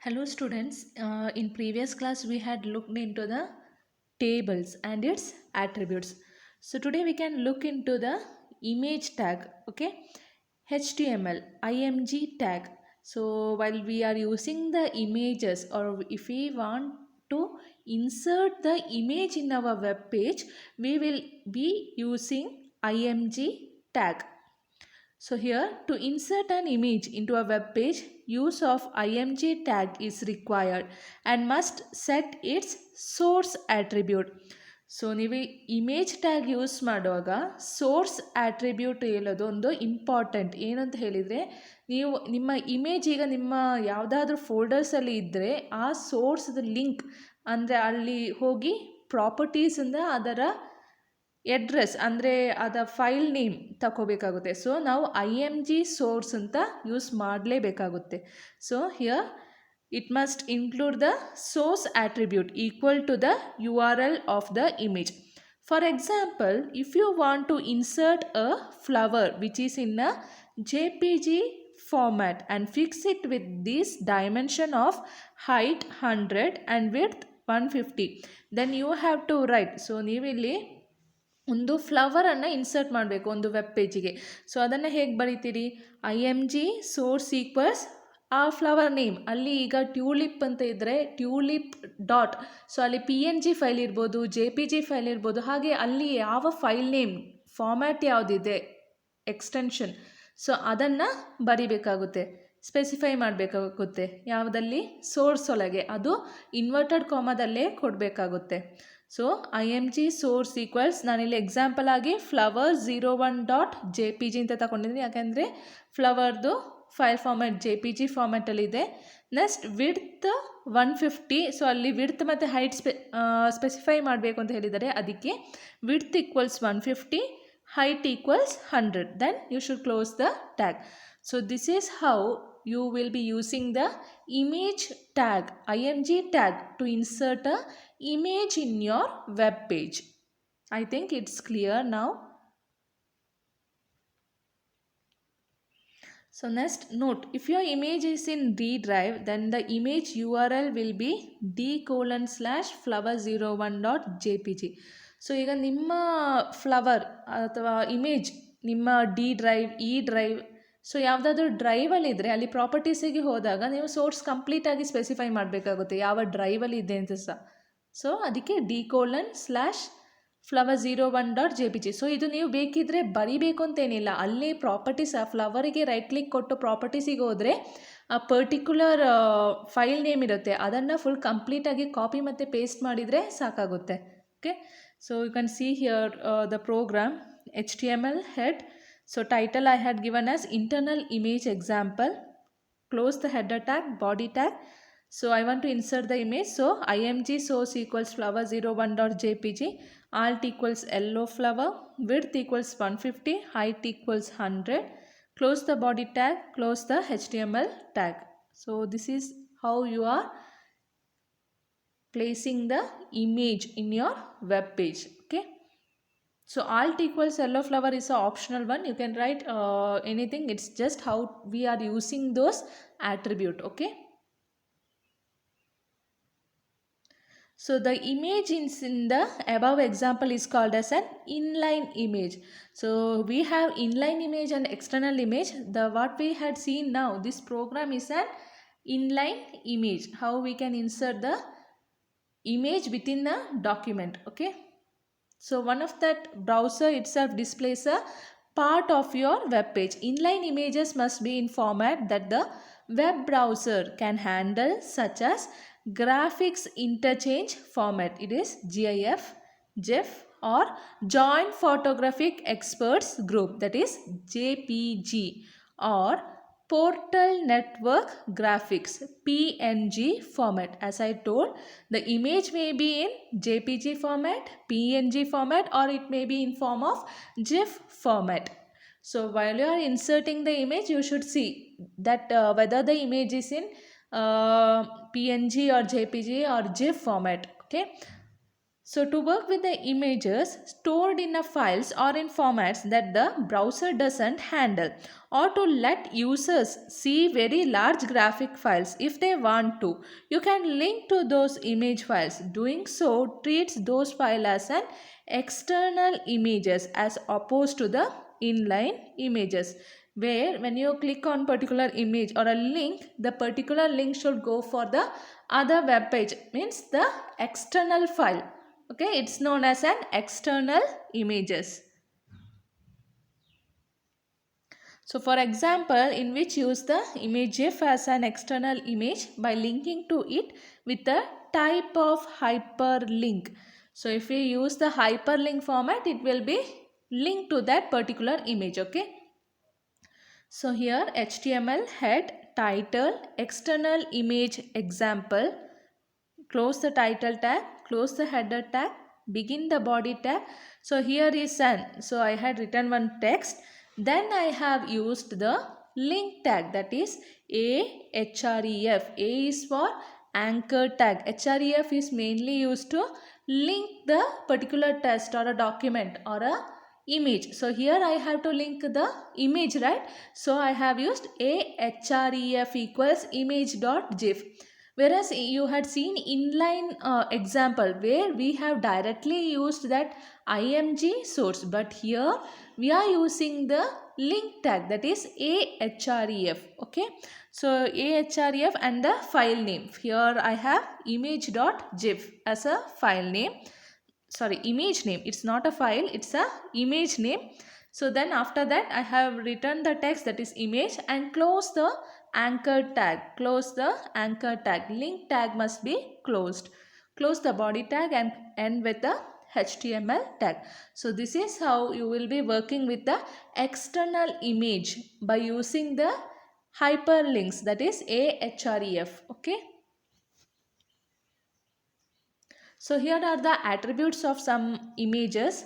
Hello students, in previous class we had looked into the tables and its attributes. So today we can look into the image tag, okay? HTML, IMG tag. So while we are using the images or if we want to insert the image in our web page, we will be using IMG tag. So here to insert an image into a web page, use of img tag is required and must set its source attribute. So ನೀವು image tag use ಮಾಡುವಾಗ source attribute ಹೇಳೋದು ಒಂದು important. ಏನಂತ ಹೇಳಿದರೆ ನೀವು ನಿಮ್ಮ image ಈಗ ನಿಮ್ಮ ಯಾವುದಾದ್ರೂ ಫೋಲ್ಡರ್ಸಲ್ಲಿ ಇದ್ದರೆ ಆ ಸೋರ್ಸ್ದ ಲಿಂಕ್ ಅಂದರೆ ಅಲ್ಲಿ ಹೋಗಿ ಪ್ರಾಪರ್ಟೀಸಿಂದ ಅದರ ಎಡ್ರೆಸ್ ಅಂದರೆ ಅದ ಫೈಲ್ ನೇಮ್ ತಗೋಬೇಕಾಗುತ್ತೆ. ಸೊ ನಾವು IMG ಸೋರ್ಸ್ ಅಂತ ಯೂಸ್ ಮಾಡಲೇಬೇಕಾಗುತ್ತೆ. So here it must include the source attribute equal to the URL of the image. For example, if you want to insert a flower which is in a JPG format and fix it with this dimension of height 100 and width 150, then you have to write. So ನೀವಿಲ್ಲಿ ಒಂದು ಫ್ಲವರನ್ನು insert ಮಾಡಬೇಕು ಒಂದು web ಪೇಜಿಗೆ. So ಅದನ್ನು ಹೇಗೆ ಬರೀತೀರಿ? IMG source equals ಆ flower name. ಅಲ್ಲಿ ಈಗ tulip ಅಂತ ಇದ್ದರೆ ಟ್ಯೂಲಿಪ್ ಡಾಟ್, ಸೊ ಅಲ್ಲಿ PNG ಫೈಲ್ ಇರ್ಬೋದು, JPG ಫೈಲ್ ಇರ್ಬೋದು, ಹಾಗೆ ಅಲ್ಲಿ ಯಾವ ಫೈಲ್ ನೇಮ್ ಫಾರ್ಮ್ಯಾಟ್ ಯಾವುದಿದೆ ಎಕ್ಸ್ಟೆನ್ಷನ್, ಸೊ ಅದನ್ನು ಬರಿಬೇಕಾಗುತ್ತೆ, ಸ್ಪೆಸಿಫೈ ಮಾಡಬೇಕಾಗುತ್ತೆ. ಯಾವುದಲ್ಲಿ? ಸೋರ್ಸ್ ಒಳಗೆ, ಅದು ಇನ್ವರ್ಟೆಡ್ ಕಾಮದಲ್ಲೇ ಕೊಡಬೇಕಾಗುತ್ತೆ. ಸೊ IMG ಸೋರ್ಸ್ ಈಕ್ವಲ್ಸ್, ನಾನಿಲ್ಲಿ ಎಕ್ಸಾಂಪಲ್ ಆಗಿ ಫ್ಲವರ್ 01.jpg ಅಂತ ತಗೊಂಡಿದ್ದೀನಿ, ಯಾಕೆಂದರೆ ಫ್ಲವರ್ದು ಫೈಲ್ ಫಾರ್ಮ್ಯಾಟ್ JPG ಫಾರ್ಮ್ಯಾಟಲ್ಲಿದೆ. ನೆಕ್ಸ್ಟ್ ವಿಡ್ತ್ 150, ಸೊ ಅಲ್ಲಿ ವಿಡ್ತ್ ಮತ್ತು ಹೈಟ್ ಸ್ಪೆಸಿಫೈ ಮಾಡಬೇಕು ಅಂತ ಹೇಳಿದ್ದಾರೆ. ಅದಕ್ಕೆ width equals 150, height equals 100, then you should close the tag. So this is how you will be using the image tag, IMG tag, to insert a image in your web page. I think it's clear now. So next note, if your image is in D drive, then the image URL will be d:/flower01.jpg. So ಈಗ ನಿಮ್ಮ flower ಅಥವಾ image ನಿಮ್ಮ D drive, E drive, so ಯಾವುದಾದ್ರೂ ಡ್ರೈವಲ್ಲಿದ್ದರೆ ಅಲ್ಲಿ ಪ್ರಾಪರ್ಟೀಸಿಗೆ ಹೋದಾಗ ನೀವು source ಕಂಪ್ಲೀಟಾಗಿ specify ಮಾಡಬೇಕಾಗುತ್ತೆ ಯಾವ ಡ್ರೈವಲ್ಲಿ ಇದೆ ಅಂತ ಸಹ. ಸೊ ಅದಕ್ಕೆ d:/flower01.jpg. ಸೊ ಇದು ನೀವು ಬೇಕಿದ್ದರೆ ಬರಿಬೇಕು ಅಂತೇನಿಲ್ಲ, ಅಲ್ಲೇ ಪ್ರಾಪರ್ಟೀಸ್ ಆ ಫ್ಲವರಿಗೆ ರೈಟ್ ಕ್ಲಿಕ್ ಕೊಟ್ಟು ಪ್ರಾಪರ್ಟೀಸಿಗೆ ಹೋದರೆ ಆ ಪರ್ಟಿಕ್ಯುಲರ್ ಫೈಲ್ ನೇಮ್ ಇರುತ್ತೆ, ಅದನ್ನು ಫುಲ್ ಕಂಪ್ಲೀಟಾಗಿ ಕಾಪಿ ಮತ್ತು ಪೇಸ್ಟ್ ಮಾಡಿದರೆ ಸಾಕಾಗುತ್ತೆ. Okay, so you can see here the program HTML head. So title I had given as internal image example. Close the header tag, body tag. So I want to insert the image. So IMG source equals flower01.jpg, alt equals yellow flower, width equals 150, height equals 100. Close the body tag, close the HTML tag. So this is how you are placing the image in your web page. Okay, so alt equals yellow flower is a optional one, you can write anything, it's just how we are using those attribute. Okay, so the image in the above example is called as an inline image. So we have inline image and external image. The what we had seen now, this program is an inline image, how we can insert the image within a document. Okay, so one of that browser itself displays a part of your web page. Inline images must be in format that the web browser can handle, such as graphics interchange format, it is GIF, GIF, or joint photographic experts group, that is JPG, or portal network graphics PNG format. As I told, the image may be in JPG format, PNG format, or it may be in form of GIF format. So while you are inserting the image, you should see that whether the image is in PNG or JPG or GIF format. Okay, So to work with the images stored in a files or in formats that the browser doesn't handle, or to let users see very large graphic files if they want to, you can link to those image files. Doing so treats those files as an external images as opposed to the inline images, where when you click on particular image or a link, the particular link should go for the other web page, means the external file. Okay, it's known as an external images. So for example, in which use the image GIF as an external image by linking to it with a type of hyperlink. So if we use the hyperlink format, it will be linked to that particular image. Okay. So here HTML head, title, external image example, close the title tag, close the header tag, begin the body tag. So here is an, so I had written one text, then I have used the link tag, that is href. A is for anchor tag. Href is mainly used to link the particular text or a document or a image. So here I have to link the image, right? So I have used href equals image.gif. Whereas you had seen inline example where we have directly used that img source, but here we are using the link tag, that is ahref. Okay, so ahref and the file name. Here I have image.gif as a file name. Sorry, image name. It's not a file, it's a image name. So then after that I have written the text, that is image, and close the anchor tag. Close the anchor tag. Link tag must be closed. Close the body tag and end with the HTML tag. So this is how you will be working with the external image by using the hyperlinks, that is ahref. Okay. So here are the attributes of some images.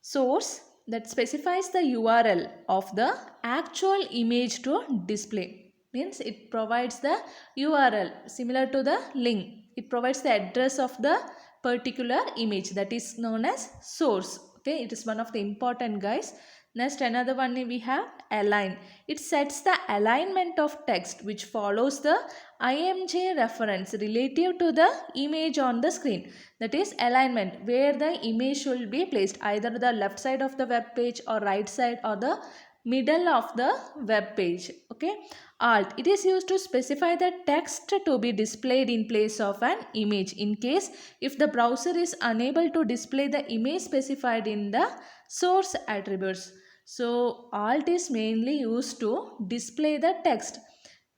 Source, that specifies the URL of the actual image to display. Means it provides the URL similar to the link. It provides the address of the particular image, that is known as source. Okay, it is one of the important, guys. Next, another one we have align. It sets the alignment of text which follows the IMG reference relative to the image on the screen. That is alignment, where the image should be placed, either the left side of the web page or right side or the middle of the web page. Okay. Alt, it is used to specify the text to be displayed in place of an image in case if the browser is unable to display the image specified in the source attributes. So alt is mainly used to display the text.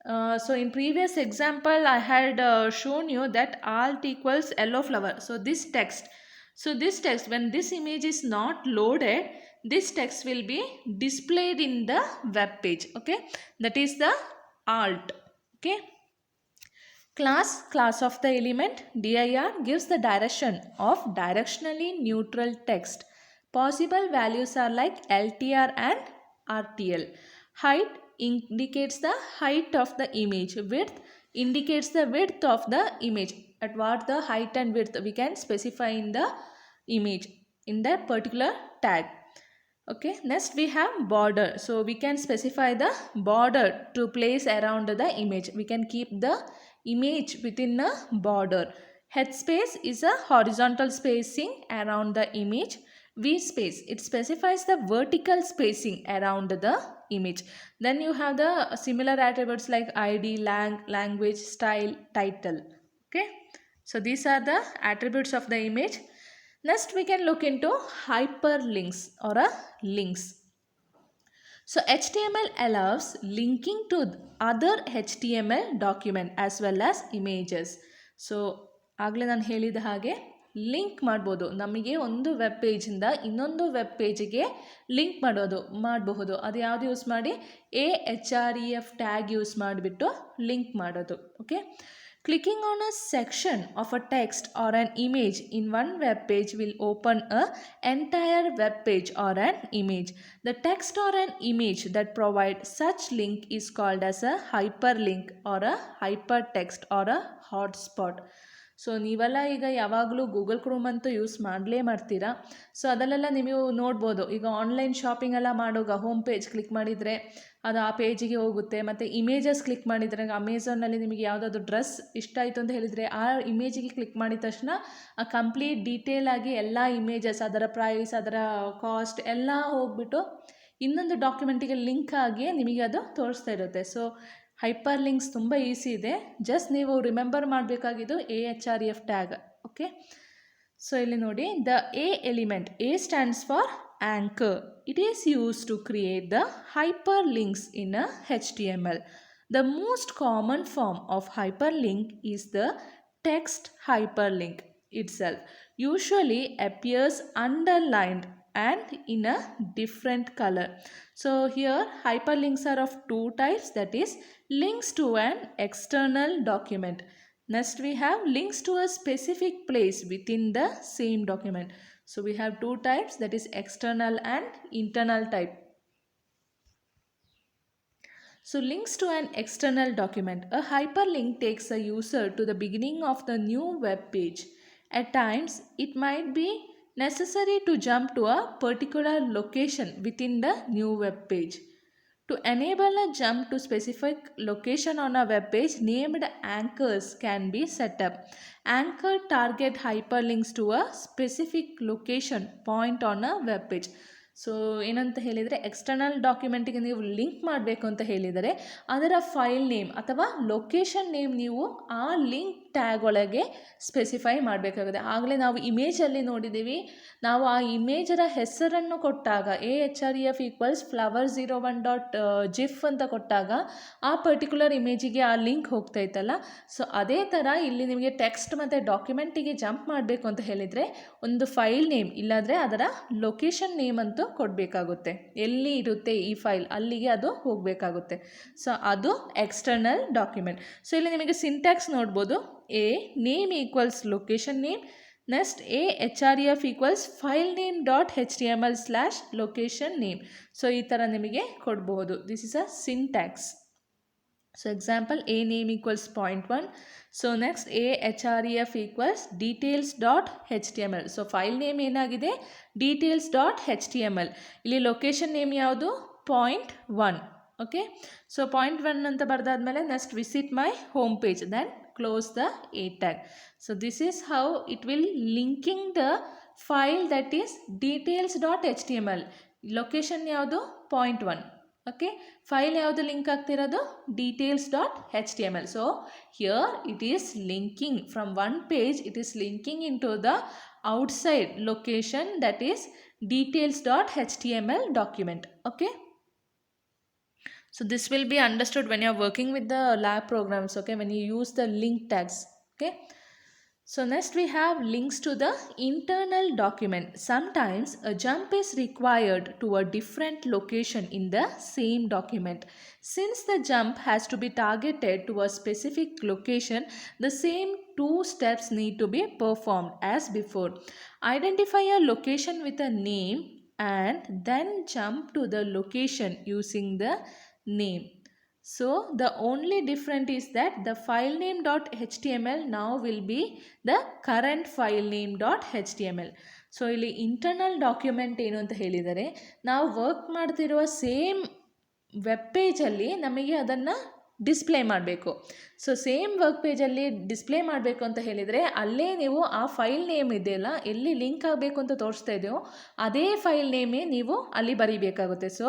So in previous example I had shown you that alt equals yellow flower. So this text, when this image is not loaded, this text will be displayed in the web page. Okay, that is the alt. Okay. Class of the element dir gives the direction of directionally neutral text. Possible values are like LTR and RTL. Height indicates the height of the image. Width indicates the width of the image. At what the height and width we can specify in the image in that particular tag. Okay, next we have border. So we can specify the border to place around the image. We can keep the image within a border. Head space is a horizontal spacing around the image. V space, it specifies the vertical spacing around the image. Then you have the similar attributes like ID, language, style, title. Okay, so these are the attributes of the image. Next we can look into hyperlinks or links. So HTML allows linking to other HTML document as well as images. So ಆಗಲೇ ನಾನು ಹೇಳಿದ ಹಾಗೆ link ಮಾಡ್ಬೋದು. ನಮಗೆ ಒಂದು web ಪೇಜಿಂದ ಇನ್ನೊಂದು web ಪೇಜಿಗೆ link ಮಾಡಬಹುದು. ಅದು ಯಾವುದು ಯೂಸ್ ಮಾಡಿ ahref ಟ್ಯಾಗ್ ಯೂಸ್ ಮಾಡಿಬಿಟ್ಟು ಲಿಂಕ್ ಮಾಡೋದು. Okay. Clicking on a section of a text or an image in one web page will open an entire web page or an image. The text or an image that provides such link is called as a hyperlink or a hypertext or a hotspot. So ನೀವೆಲ್ಲ ಈಗ ಯಾವಾಗಲೂ Google Chrome ಅಂತೂ use ಮಾಡ್ತೀರಾ. So ಅದರಲ್ಲೆಲ್ಲ ನೀವು ನೋಡ್ಬೋದು, ಈಗ online shopping ಎಲ್ಲ ಮಾಡುವಾಗ ಹೋಮ್ ಪೇಜ್ ಕ್ಲಿಕ್ ಮಾಡಿದರೆ ಅದು ಆ ಪೇಜಿಗೆ ಹೋಗುತ್ತೆ. ಮತ್ತು ಇಮೇಜಸ್ ಕ್ಲಿಕ್ ಮಾಡಿದರೆ ಅಮೆಝಾನಲ್ಲಿ ನಿಮಗೆ ಯಾವುದಾದ್ರು ಡ್ರೆಸ್ ಇಷ್ಟ ಆಯಿತು ಅಂತ ಹೇಳಿದರೆ ಆ ಇಮೇಜಿಗೆ ಕ್ಲಿಕ್ ಮಾಡಿದ ತಕ್ಷಣ ಆ ಕಂಪ್ಲೀಟ್ ಡೀಟೇಲ್ ಆಗಿ ಎಲ್ಲ ಇಮೇಜಸ್, ಅದರ ಪ್ರೈಸ್, ಅದರ ಕಾಸ್ಟ್ ಎಲ್ಲ ಹೋಗ್ಬಿಟ್ಟು ಇನ್ನೊಂದು ಡಾಕ್ಯುಮೆಂಟಿಗೆ ಲಿಂಕ್ ಆಗಿ ನಿಮಗೆ ಅದು ತೋರಿಸ್ತಾ ಇರುತ್ತೆ. ಸೊ ಹೈಪರ್ ಲಿಂಕ್ಸ್ ತುಂಬ ಈಸಿ ಇದೆ. ಜಸ್ಟ್ ನೀವು ರಿಮೆಂಬರ್ ಮಾಡಬೇಕಾಗಿದ್ದು AHREF ಟ್ಯಾಗ್. ಓಕೆ, ಸೊ ಇಲ್ಲಿ ನೋಡಿ, the A element, A stands for anchor. It is used to create the hyperlinks in a HTML. The most common form of hyperlink is the text hyperlink itself. Usually appears underlined and in a different color. So here hyperlinks are of two types, that is links to an external document. Next we have links to a specific place within the same document. So we have two types, that is external and internal type. So links to an external document. A hyperlink takes a user to the beginning of the new web page. At times it might be necessary to jump to a particular location within the new web page. To enable a jump to specific location on a web page, named anchors can be set up. Anchor target hyperlinks to a specific location point on a web page. So ಏನಂತ ಹೇಳಿದರೆ, external ಡಾಕ್ಯುಮೆಂಟಿಗೆ ನೀವು link ಮಾಡಬೇಕು ಅಂತ ಹೇಳಿದರೆ ಅದರ file name ಅಥವಾ location name ನೀವು ಆ ಲಿಂಕ್ ಟ್ಯಾಗ್ ಒಳಗೆ ಸ್ಪೆಸಿಫೈ ಮಾಡಬೇಕಾಗುತ್ತೆ. ಆಗಲೇ ನಾವು ಇಮೇಜಲ್ಲಿ ನೋಡಿದ್ದೀವಿ, ನಾವು ಆ ಇಮೇಜರ ಹೆಸರನ್ನು ಕೊಟ್ಟಾಗ AHREF = flower01.gif ಅಂತ ಕೊಟ್ಟಾಗ ಆ ಪರ್ಟಿಕ್ಯುಲರ್ ಇಮೇಜಿಗೆ ಆ ಲಿಂಕ್ ಹೋಗ್ತಾ ಇತ್ತಲ್ಲ. ಸೊ ಅದೇ ಥರ ಇಲ್ಲಿ ನಿಮಗೆ ಟೆಕ್ಸ್ಟ್ ಮತ್ತು ಡಾಕ್ಯುಮೆಂಟಿಗೆ ಜಂಪ್ ಮಾಡಬೇಕು ಅಂತ ಹೇಳಿದರೆ ಒಂದು ಫೈಲ್ ನೇಮ್ ಇಲ್ಲಾಂದರೆ ಅದರ ಲೊಕೇಶನ್ ನೇಮ್ ಅಂತೂ ಕೊಡಬೇಕಾಗುತ್ತೆ. ಎಲ್ಲಿ ಇರುತ್ತೆ ಈ ಫೈಲ್ ಅಲ್ಲಿಗೆ ಅದು ಹೋಗಬೇಕಾಗುತ್ತೆ. ಸೊ ಅದು ಎಕ್ಸ್ಟರ್ನಲ್ ಡಾಕ್ಯುಮೆಂಟ್. ಸೊ ಇಲ್ಲಿ ನಿಮಗೆ ಸಿಂಟ್ಯಾಕ್ಸ್ ನೋಡ್ಬೋದು, A name equals location name. Next AHREF = filename.html/location name. So ಈ ಥರ ನಿಮಗೆ ಕೊಡಬಹುದು. This is a syntax. So example, a name = .1. So next AHREF = details.html. So file name ಏನಾಗಿದೆ, details.html. ಇಲ್ಲಿ ಲೊಕೇಶನ್ ನೇಮ್ ಯಾವುದು, .1. ಓಕೆ, ಸೊ .1 ಅಂತ ಬರೆದಾದ್ಮೇಲೆ next visit my home page, then close the A tag. So this is how it will linking the file that is details.html. Location ಯಾವುದು, .1. Okay, file ಯಾವುದು link ಆಗ್ತಿರೋದು, details.html. So here it is linking from one page, it is linking into the outside location that is details.html document. Okay, so this will be understood when you are working with the lab programs, okay, when you use the link tags. Okay, so next we have links to the internal document. Sometimes a jump is required to a different location in the same document. Since the jump has to be targeted to a specific location, the same two steps need to be performed as before. Identify a location with a name and then jump to the location using the name. So the only difference is that the file name.html now will be the current file name.html. So ಇಲ್ಲಿ internal document ಏನು ಅಂತ ಹೇಳಿದರೆ, ನಾವು work ಮಾಡ್ತಿರುವ same web ಪೇಜಲ್ಲಿ ನಮಗೆ ಅದನ್ನು display ಮಾಡಬೇಕು. So same work ಪೇಜಲ್ಲಿ display ಮಾಡಬೇಕು ಅಂತ ಹೇಳಿದರೆ ಅಲ್ಲೇ ನೀವು ಆ ಫೈಲ್ ನೇಮ್ ಇದೆಯಲ್ಲ, ಎಲ್ಲಿ ಲಿಂಕ್ ಆಗಬೇಕು ಅಂತ ತೋರಿಸ್ತಾ ಇದೆಯೋ ಅದೇ ಫೈಲ್ ನೇಮೇ ನೀವು ಅಲ್ಲಿ ಬರೀಬೇಕಾಗುತ್ತೆ. ಸೊ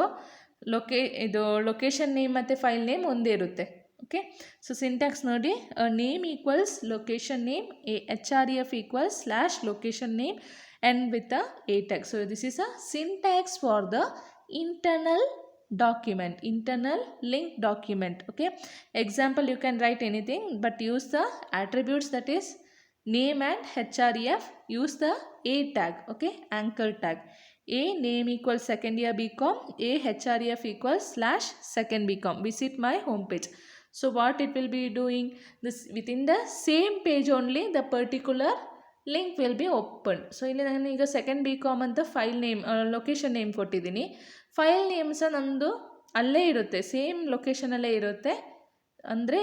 ಲೊಕೇಶನ್ ನೇಮ್ ಮತ್ತು ಫೈಲ್ ನೇಮ್ ಒಂದೇ ಇರುತ್ತೆ. ಓಕೆ, ಸೊ ಸಿಂಟ್ಯಾಕ್ಸ್ ನೋಡಿ, name equals location name, AHREF = /location name and with a tag. So this is a syntax for the internal document, internal link document. Okay, example, you can write anything but use the attributes, that is name and href. Use the A tag, okay, anchor tag. A name = second year BCom, AHREF = /second BCom. Visit my home page. So what it will be doing, this within the same page only the particular link will be opened. So ಇಲ್ಲಿ ನಾನು ಈಗ second BCom ಅಂತ file name location name ಕೊಟ್ಟಿದ್ದೀನಿ. File name ಸಹ ನಮ್ಮದು ಅಲ್ಲೇ ಇರುತ್ತೆ, same ಲೊಕೇಶನಲ್ಲೇ ಇರುತ್ತೆ. ಅಂದರೆ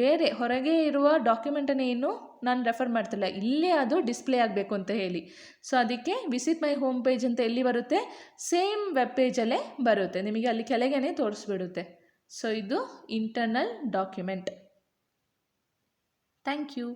ಬೇರೆ ಹೊರಗೆ ಇರುವ ಡಾಕ್ಯುಮೆಂಟನ್ನು ಏನು ನಾನು ರೆಫರ್ ಮಾಡ್ತಿಲ್ಲ, ಇಲ್ಲೇ ಅದು ಡಿಸ್ಪ್ಲೇ ಆಗಬೇಕು ಅಂತ ಹೇಳಿ. ಸೊ ಅದಕ್ಕೆ ವಿಸಿಟ್ ಮೈ ಹೋಮ್ ಪೇಜ್ ಅಂತ ಎಲ್ಲಿ ಬರುತ್ತೆ, ಸೇಮ್ ವೆಬ್ ಪೇಜಲ್ಲೇ ಬರುತ್ತೆ, ನಿಮಗೆ ಅಲ್ಲಿ ಕೆಳಗೇನೆ ತೋರಿಸ್ಬಿಡುತ್ತೆ. ಸೊ ಇದು ಇಂಟರ್ನಲ್ ಡಾಕ್ಯುಮೆಂಟ್. Thank you.